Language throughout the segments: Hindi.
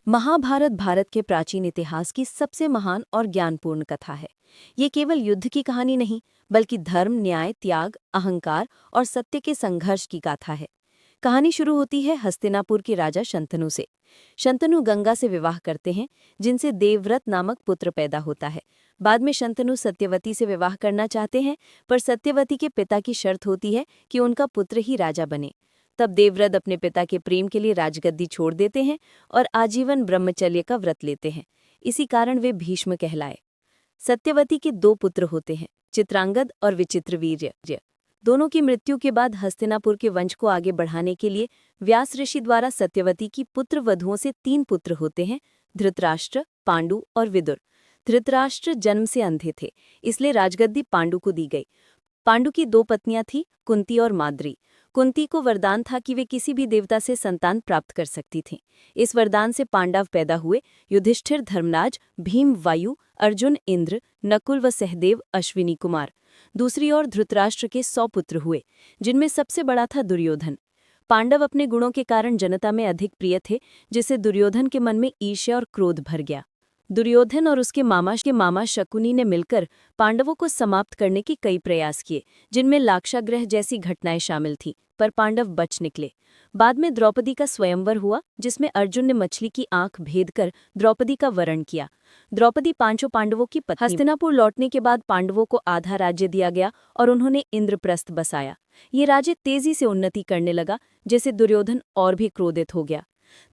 महाभारत भारत के प्राचीन इतिहास की सबसे महान और ज्ञानपूर्ण कथा है। ये केवल युद्ध की कहानी नहीं, बल्कि धर्म, न्याय, त्याग, अहंकार और सत्य के संघर्ष की गाथा है। कहानी शुरू होती है हस्तिनापुर के राजा शंतनु से। शंतनु गंगा से विवाह करते हैं, जिनसे देवव्रत नामक पुत्र पैदा होता है। बाद में शंतनु सत्यवती से विवाह करना चाहते हैं, पर सत्यवती के पिता की शर्त होती है कि उनका पुत्र ही राजा बने। तब देवव्रत अपने पिता के प्रेम के लिए राजगद्दी छोड़ देते हैं और आजीवन ब्रह्मचर्य का व्रत लेते हैं। इसी कारण वे भीष्म कहलाए। सत्यवती के दो पुत्र होते हैं, चित्रांगद और विचित्रवीर्य। दोनों की मृत्यु के बाद हस्तिनापुर के वंश को आगे बढ़ाने के लिए व्यास ऋषि द्वारा सत्यवती की पुत्र वधुओं से 3 पुत्र होते हैं, धृतराष्ट्र, पांडु और विदुर। धृतराष्ट्र जन्म से अंधे थे, इसलिए राजगद्दी पांडु को दी गई। पांडु की 2 पत्नियां थीं, कुंती और माद्री। कुंती को वरदान था कि वे किसी भी देवता से संतान प्राप्त कर सकती थीं। इस वरदान से पांडव पैदा हुए: युधिष्ठिर धर्मराज, भीम वायु, अर्जुन इंद्र, नकुल व सहदेव अश्विनी कुमार। दूसरी ओर धृतराष्ट्र के 100 पुत्र हुए, जिनमें सबसे बड़ा था दुर्योधन। पांडव अपने गुणों के कारण जनता में अधिक प्रिय थे, जिससे दुर्योधन के मन में ईर्ष्या और क्रोध भर गया। दुर्योधन और उसके मामा शकुनी ने मिलकर पांडवों को समाप्त करने के कई प्रयास किए, जिनमें लाक्षागृह जैसी घटनाएं शामिल थीं, पर पांडव बच निकले। बाद में द्रौपदी का स्वयंवर हुआ, जिसमें अर्जुन ने मछली की आंख भेद कर द्रौपदी का वरण किया। द्रौपदी 5 पांडवों की पत्नी। हस्तिनापुर लौटने के बाद पांडवों को आधा राज्य दिया गया और उन्होंने इंद्रप्रस्थ बसाया। ये राज्य तेजी से उन्नति करने लगा, जिससे दुर्योधन और भी क्रोधित हो गया।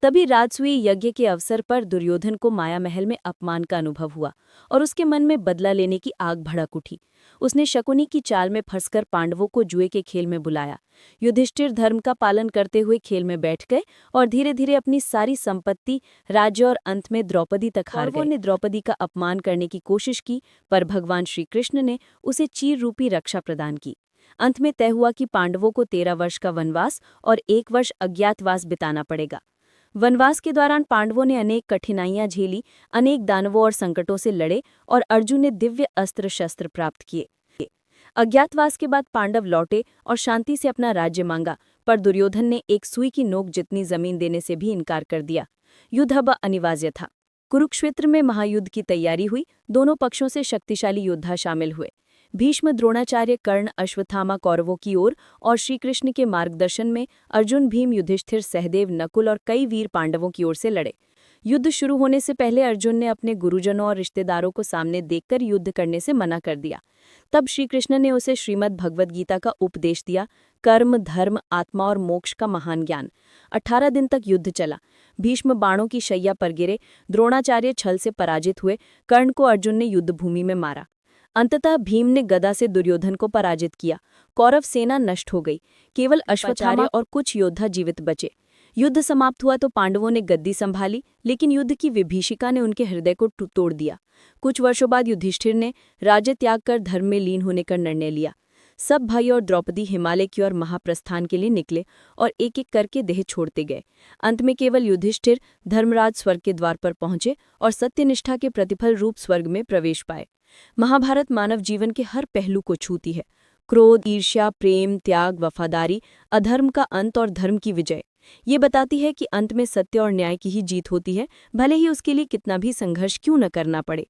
तभी राजसूय यज्ञ के अवसर पर दुर्योधन को माया महल में अपमान का अनुभव हुआ और उसके मन में बदला लेने की आग भड़क उठी। उसने शकुनी की चाल में फंसकर पांडवों को जुए के खेल में बुलाया। युधिष्ठिर धर्म का पालन करते हुए खेल में बैठ गए और धीरे धीरे अपनी सारी संपत्ति, राज्य और अंत में द्रौपदी तक हार गए। कौरवों ने द्रौपदी का अपमान करने की कोशिश की, पर भगवान श्री कृष्ण ने उसे चीर रूपी रक्षा प्रदान की। अंत में तय हुआ कि पांडवों को 13 वर्ष का वनवास और 1 वर्ष अज्ञातवास बिताना पड़ेगा। वनवास के दौरान पांडवों ने अनेक कठिनाइयां झेली, अनेक दानवों और संकटों से लड़े और अर्जुन ने दिव्य अस्त्र शस्त्र प्राप्त किए। अज्ञातवास के बाद पांडव लौटे और शांति से अपना राज्य मांगा, पर दुर्योधन ने एक सुई की नोक जितनी जमीन देने से भी इनकार कर दिया। युद्ध अब अनिवार्य था। कुरुक्षेत्र में महायुद्ध की तैयारी हुई। दोनों पक्षों से शक्तिशाली योद्धा शामिल हुए। भीष्म, द्रोणाचार्य, कर्ण, अश्वत्थामा कौरवों की ओर और श्रीकृष्ण के मार्गदर्शन में अर्जुन, भीम, युधिष्ठिर, सहदेव, नकुल और कई वीर पांडवों की ओर से लड़े। युद्ध शुरू होने से पहले अर्जुन ने अपने गुरुजनों और रिश्तेदारों को सामने देखकर युद्ध करने से मना कर दिया। तब श्रीकृष्ण ने उसे श्रीमद् भगवद गीता का उपदेश दिया, कर्म, धर्म, आत्मा और मोक्ष का महान ज्ञान। 18 दिन तक युद्ध चला। भीष्म बाणों की शैया पर गिरे, द्रोणाचार्य छल से पराजित हुए, कर्ण को अर्जुन ने युद्धभूमि में मारा। अंततः भीम ने गदा से दुर्योधन को पराजित किया। कौरव सेना नष्ट हो गई, केवल अश्वत्थामा और कुछ योद्धा जीवित बचे। युद्ध समाप्त हुआ तो पांडवों ने गद्दी संभाली, लेकिन युद्ध की विभीषिका ने उनके हृदय को तोड़ दिया। कुछ वर्षों बाद युधिष्ठिर ने राज्य त्याग कर धर्म में लीन होने का निर्णय लिया। सब भाई और द्रौपदी हिमालय की ओर महाप्रस्थान के लिए निकले और एक एक करके देह छोड़ते गए। अंत में केवल युधिष्ठिर धर्मराज स्वर्ग के द्वार पर पहुंचे और सत्यनिष्ठा के प्रतिफल रूप स्वर्ग में प्रवेश पाए। महाभारत मानव जीवन के हर पहलू को छूती है: क्रोध, ईर्ष्या, प्रेम, त्याग, वफादारी, अधर्म का अंत और धर्म की विजय। ये बताती है कि अंत में सत्य और न्याय की ही जीत होती है, भले ही उसके लिए कितना भी संघर्ष क्यों न करना पड़े।